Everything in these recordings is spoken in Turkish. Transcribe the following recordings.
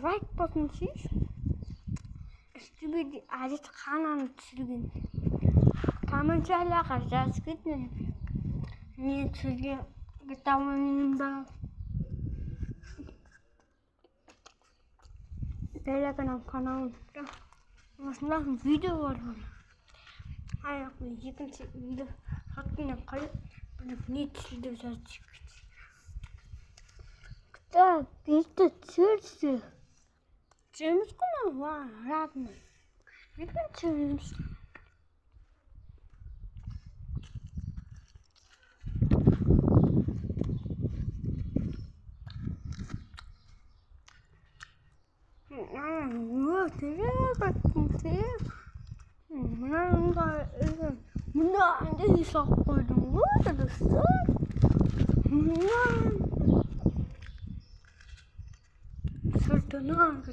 Like button please. Stupid adet kanan çizgin. Kamançayla karşıya çıkın. Niye çizgi tamamının da. Böyle kanal. Aslında video var burada. Hayır, yakın video. Hakkında kalıp ne çizdi çıktı. Так, это сердце. Джеймс Коннор, ладно. Это Джеймс. Вот, я как-то. Мне сахар, вот это что? Сортона.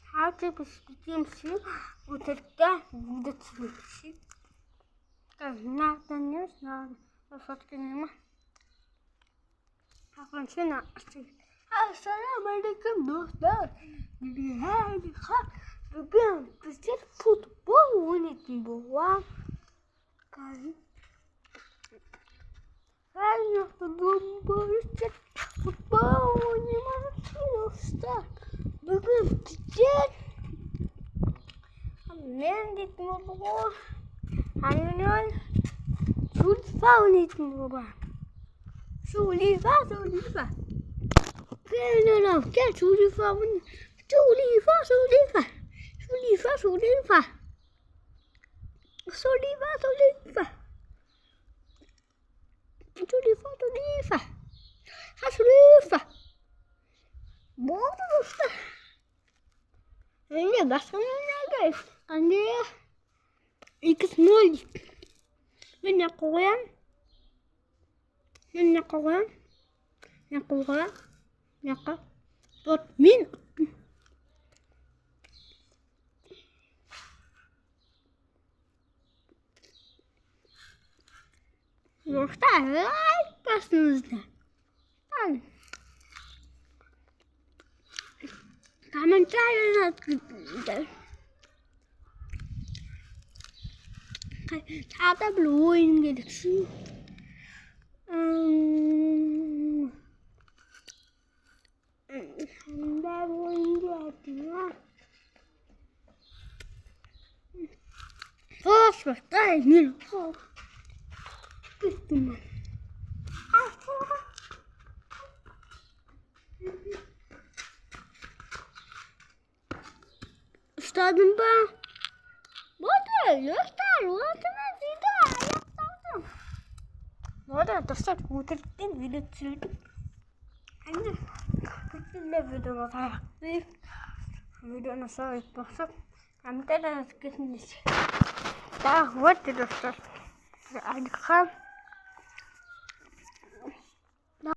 Хати посвятимся вот это будет свечи. Так, надо не знаю. Фотки нема. Афанчина. Ассаламу алейкум, достар. Bugün bizler futbol oynadık. Her hafta bomboşça futbol oynamak dostlar. Bugün bizler ben gittim baba. Hayır, Sulfa oynadım baba. Sulfa. Gel Sulfa. Bonjour. Ini bahasanya guys. Anda X0. Minyak koyan. Bot min. Yoksa başınızda. Tamam çayını atın. Çağda bile oyun gereksin. Ben oyun gereksin. Hoş bak, dayanın. Gittim ben. Stadım ben. Вот достать вот один видео. Они для видео видео на сайт просто. Там тогда скинуть. Да, вот это достать.